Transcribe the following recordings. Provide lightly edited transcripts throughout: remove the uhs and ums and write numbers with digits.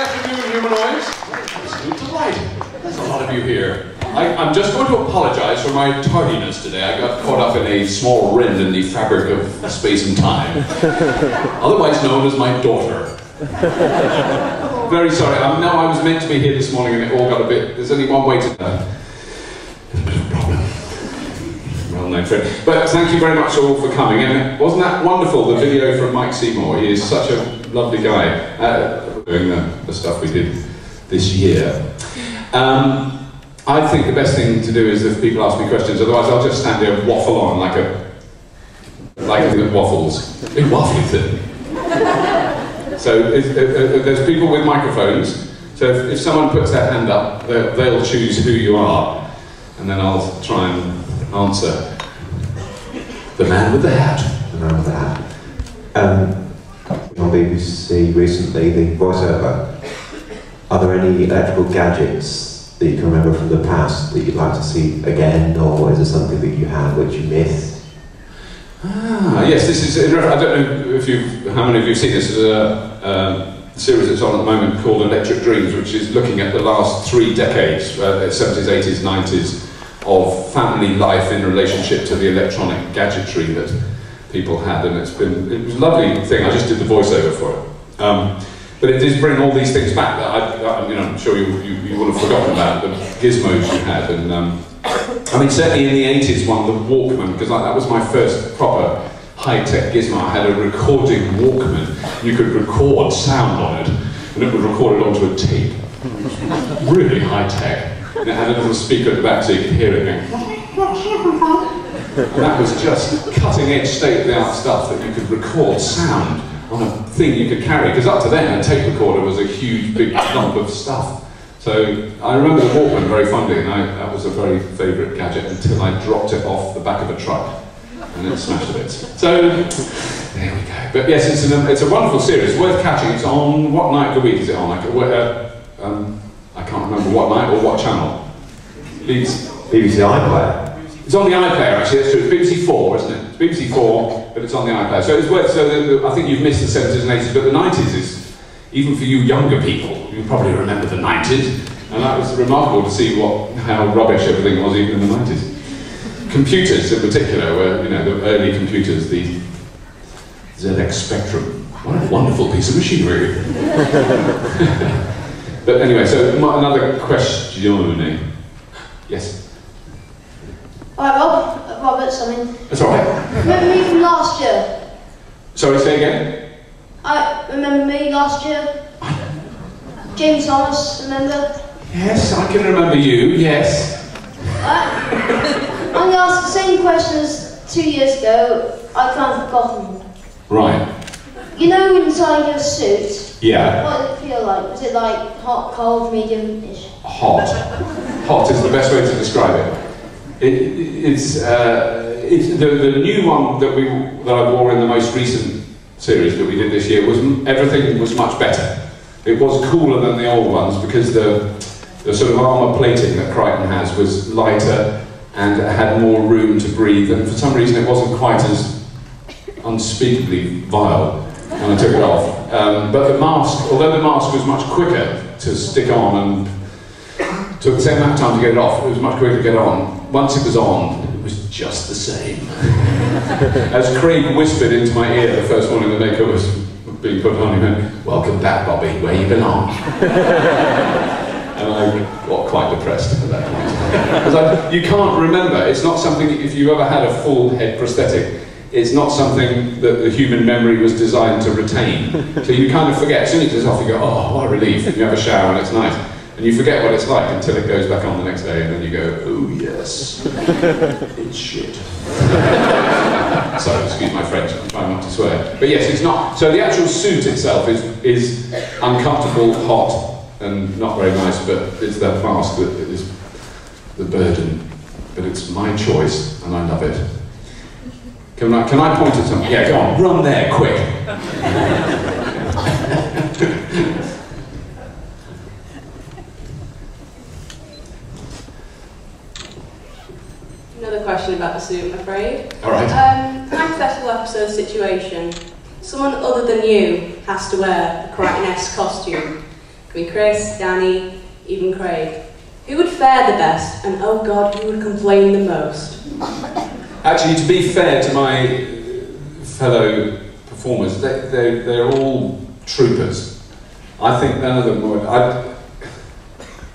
afternoon, humanoids. Absolute delight. There's a lot of you here. I'm just going to apologise for my tardiness today. I got caught up in a small rend in the fabric of space and time. Otherwise known as my daughter. Very sorry. I was meant to be here this morning and it all got a bit... There's only one way to... There's a bit of a problem. Well-known friend. But thank you very much all for coming. And wasn't that wonderful, the video from Mike Seymour? He is such a lovely guy doing the stuff we did this year. I think the best thing to do is if people ask me questions, otherwise I'll just stand there and waffle on like a thing that waffles. Big waffly thing. So there's people with microphones, so if someone puts their hand up, they'll choose who you are, and then I'll try and answer. The man with the hat. The man with the hat. On BBC recently, the voiceover. Are there any electrical gadgets that you can remember from the past that you'd like to see again, or is it something that you had which you missed? Yes, this is, I don't know how many of you have seen this. There's a series that's on at the moment called Electric Dreams, which is looking at the last 3 decades, 70s, 80s, 90s, of family life in relationship to the electronic gadgetry that people had, and it was a lovely thing. I just did the voiceover for it. But it does bring all these things back that I'm sure you will have forgotten about, the gizmos you had. And I mean, certainly in the 80s one, the Walkman, because that was my first proper high-tech gizmo. I had a recording Walkman. You could record sound on it, and it would record it onto a tape. Really high-tech. And it had a little speaker at the back so you could hear it going. And that was just cutting-edge, state-of-the-art stuff that you could record sound on a thing you could carry, because up to then a tape recorder was a huge big lump of stuff. So I remember the Walkman very fondly, and that was a very favourite gadget until I dropped it off the back of a truck and it smashed to bits. So there we go. But yes, it's a wonderful series, worth catching. It's on, what night of the week is it on? I can't remember what night or what channel. BBC iPlayer. It's on the iPlayer actually, that's true. It's BBC 4, isn't it? It's BBC 4, but it's on the iPlayer. So it's worth, I think you've missed the 70s and 80s, but the 90s is, even for you younger people, you probably remember the 90s, and that was remarkable to see how rubbish everything was even in the 90s. Computers in particular were, the early computers, the ZX Spectrum. What a wonderful piece of machinery. But anyway, so another question. Yes? Alright, Robert, something. That's alright. Remember me from last year? Sorry, say again? Remember me last year? James Thomas, remember? Yes, I can remember you, yes. I'm going to ask the same question as 2 years ago. I can't have forgotten. Right. You know inside your suit? Yeah. What did it feel like? Was it like hot, cold, medium-ish? Hot. Hot is the best way to describe it. It's the new one that I wore in the most recent series that we did this year. Everything was much better. It was cooler than the old ones because the sort of armour plating that Crichton has was lighter and it had more room to breathe, and for some reason it wasn't quite as unspeakably vile when I took it off. But the mask, although the mask was much quicker to stick on and took the same amount of time to get it off, it was much quicker to get on. Once it was on, it was just the same. As Craig whispered into my ear the first morning the makeup was being put on, he went, "Welcome back, Bobby, where you belong." And I got quite depressed at that point. Because you can't remember, it's not something, if you ever had a full head prosthetic, it's not something that the human memory was designed to retain. So you kind of forget, as soon as it's off you go, "Oh, what a relief," you have a shower and it's nice. And you forget what it's like until it goes back on the next day, and then you go, "Oh yes, it's shit." Sorry, excuse my French, I'm trying not to swear. But yes, it's not. So the actual suit itself is uncomfortable, hot, and not very nice, but it's that mask that is the burden. But it's my choice, and I love it. Can I point at something? Yeah, go on, run there, quick. Another question about the suit, I'm afraid. All right. Hypothetical episode situation. Someone other than you has to wear a Crichton-esque costume. Could be Chris, Danny, even Craig. Who would fare the best, and oh God, who would complain the most? Actually, to be fair to my fellow performers, they're all troopers. I think none of them would. I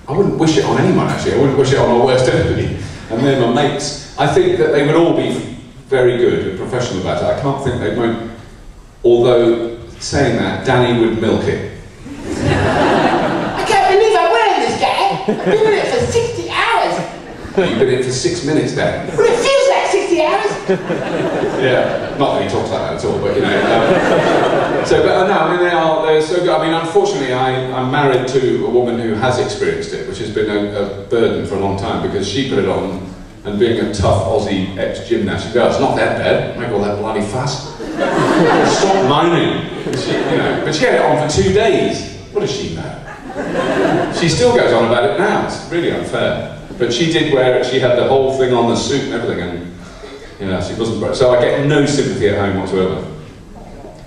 wouldn't wish it on anyone, actually. I wouldn't wish it on my worst enemy. And they're my mates. I think that they would all be very good and professional about it. I can't think they won't. Although, saying that, Danny would milk it. I can't believe I'm wearing this, Dad. I've been in it for 60 hours. You've been in it for 6 minutes, Dan. Well, it feels like 60 hours. Yeah, not that he talks like that at all, but you know. No, I mean, they're so good. I mean, unfortunately, I'm married to a woman who has experienced it, which has been a burden for a long time, because she put it on, and being a tough Aussie ex-gymnast, she goes, it's not that bad, make all that bloody fuss. Stop moaning. But she had it on for 2 days. What does she know? She still goes on about it now. It's really unfair. But she did wear it. She had the whole thing on, the suit and everything, and she wasn't. So I get no sympathy at home whatsoever.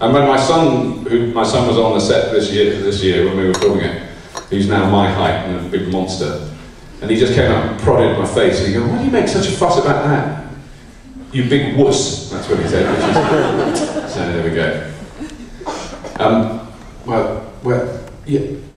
And when my son was on the set this year when we were filming it, who's now my height and a big monster, and he just came up and prodded my face, and he goes, "Why do you make such a fuss about that? You big wuss." That's what he said. So there we go. Yeah.